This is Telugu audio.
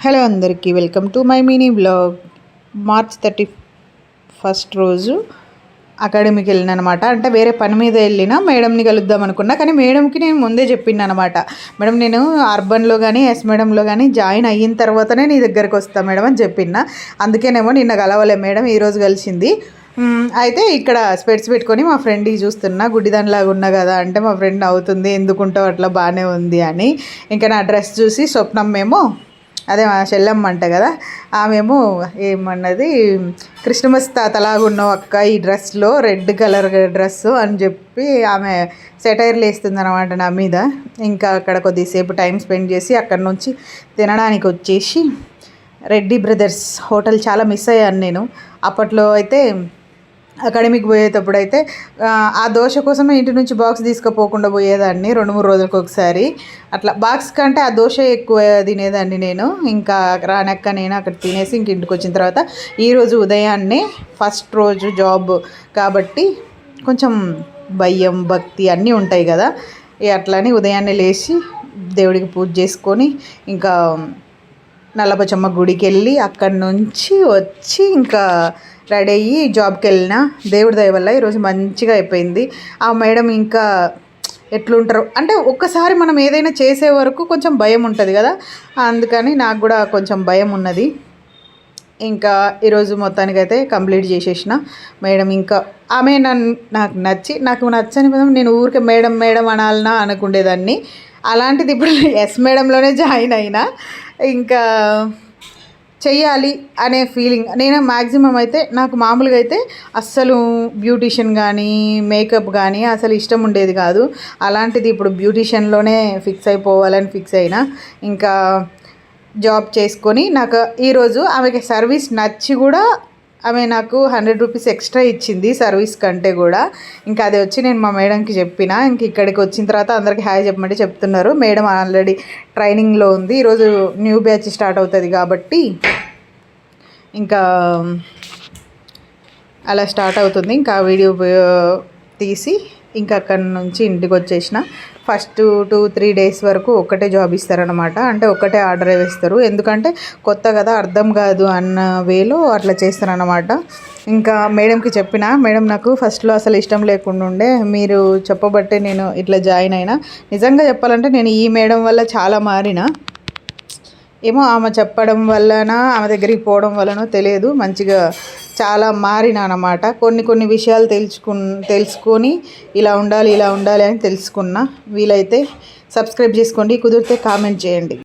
హలో అందరికీ welcome to my mini blog. March 31 రోజు అకాడమీకి వెళ్ళిన అనమాట. అంటే వేరే పని మీద వెళ్ళిన మేడంని కలుద్దాం అనుకున్నా, కానీ మేడంకి నేను ముందే చెప్పింది అనమాట. మేడం, నేను అర్బన్లో కానీ ఎస్ మేడంలో కానీ జాయిన్ అయిన తర్వాతనే నీ దగ్గరికి వస్తాను మేడం అని చెప్పిన. అందుకేనేమో నిన్న కలవలే మేడం, ఈరోజు కలిసింది. అయితే ఇక్కడ స్పెట్స్ పెట్టుకొని మా ఫ్రెండ్కి చూస్తున్నా, గుడ్డిదానిలాగా ఉన్నా కదా అంటే మా ఫ్రెండ్ అవుతుంది, ఎందుకుంటావు అట్లా బాగానే ఉంది అని. ఇంకా నా డ్రెస్ చూసి స్వప్నం మేము, అదే మా చెల్లమ్మ అంట కదా, ఆమెమో ఏమన్నది, క్రిస్టమస్ తాతలాగా ఉన్నావు అక్క ఈ డ్రెస్లో, రెడ్ కలర్ డ్రెస్సు అని చెప్పి ఆమె సెటైర్లు వేస్తుంది అనమాట నా మీద. ఇంకా అక్కడ కొద్దిసేపు టైం స్పెండ్ చేసి అక్కడ నుంచి తినడానికి వచ్చేసి రెడ్డి బ్రదర్స్ హోటల్ చాలా మిస్ అయ్యాను నేను. అప్పట్లో అయితే అకాడమీకి పోయేటప్పుడు అయితే ఆ దోశ కోసమే ఇంటి నుంచి బాక్స్ తీసుకుపోకుండా పోయేదాన్ని 2-3 రోజులకు ఒకసారి. అట్లా బాక్స్ కంటే ఆ దోశ ఎక్కువ తినేదాన్ని నేను. ఇంకా రానక్క నేను అక్కడ తినేసి ఇంక ఇంటికి వచ్చిన తర్వాత ఈరోజు ఉదయాన్నే ఫస్ట్ రోజు జాబ్ కాబట్టి కొంచెం భయం భక్తి అన్నీ ఉంటాయి కదా. అట్లని ఉదయాన్నే లేచి దేవుడికి పూజ చేసుకొని ఇంకా నల్లబొచ్చమ్మ గుడికి వెళ్ళి అక్కడి నుంచి వచ్చి ఇంకా రెడీ అయ్యి జాబ్కి వెళ్ళిన. దేవుడి దయ వల్ల ఈరోజు మంచిగా అయిపోయింది. ఆ మేడం ఇంకా ఎట్లుంటారు అంటే ఒక్కసారి మనం ఏదైనా చేసే వరకు కొంచెం భయం ఉంటుంది కదా, అందుకని నాకు కూడా కొంచెం భయం ఉన్నది. ఇంకా ఈరోజు మొత్తానికైతే కంప్లీట్ చేసేసిన. మేడం ఇంకా ఆమె నాకు నచ్చని విధంగా నేను ఊరికే మేడం మేడం అనాలనా అనుకునేదాన్ని. అలాంటిది ఇప్పుడు ఎస్ మేడంలోనే జాయిన్ అయినా. ఇంకా చెయ్యాలి అనే ఫీలింగ్. నేను మ్యాక్సిమం అయితే నాకు మామూలుగా అయితే అస్సలు బ్యూటీషియన్ కానీ మేకప్ కానీ అసలు ఇష్టం ఉండేది కాదు. అలాంటిది ఇప్పుడు బ్యూటీషియన్లోనే ఫిక్స్ అయిపోవాలని ఫిక్స్ అయినా. ఇంకా జాబ్ చేసుకొని నాకు ఈరోజు ఆమెకి సర్వీస్ నచ్చి కూడా ఆమె నాకు 100 రూపీస్ ఎక్స్ట్రా ఇచ్చింది సర్వీస్ కంటే కూడా. ఇంకా అది వచ్చి నేను మా మేడంకి చెప్పిన. ఇంక ఇక్కడికి వచ్చిన తర్వాత అందరికీ హాయ్ చెప్పమంటే చెప్తున్నారు. మేడం ఆల్రెడీ ట్రైనింగ్లో ఉంది, ఈరోజు న్యూ బ్యాచ్ స్టార్ట్ అవుతుంది కాబట్టి ఇంకా అలా స్టార్ట్ అవుతుంది. ఇంకా వీడియో తీసి ఇంకా అక్కడి నుంచి ఇంటికి వచ్చేసిన. ఫస్ట్ 2-3 డేస్ వరకు ఒక్కటే జాబ్ ఇస్తారనమాట. అంటే ఒక్కటే ఆర్డర్ వేస్తారు, ఎందుకంటే కొత్త కదా అర్థం కాదు అన్న వేలో అట్లా చేస్తారనమాట. ఇంకా మేడంకి చెప్పిన, మేడం నాకు ఫస్ట్లో అసలు ఇష్టం లేకుండా ఉండే, మీరు చెప్పబట్టే నేను ఇట్లా జాయిన్ అయినా. నిజంగా చెప్పాలంటే నేను ఈ మేడం వల్ల చాలా మారిన. ఏమో ఆమె చెప్పడం వలన ఆమె దగ్గరికి పోవడం వలనో తెలియదు, మంచిగా చాలా మారిన అనమాట. కొన్ని విషయాలు తెలుసుకొని ఇలా ఉండాలి అని తెలుసుకున్నా. వీలైతే సబ్స్క్రైబ్ చేసుకోండి, కుదిరితే కామెంట్ చేయండి.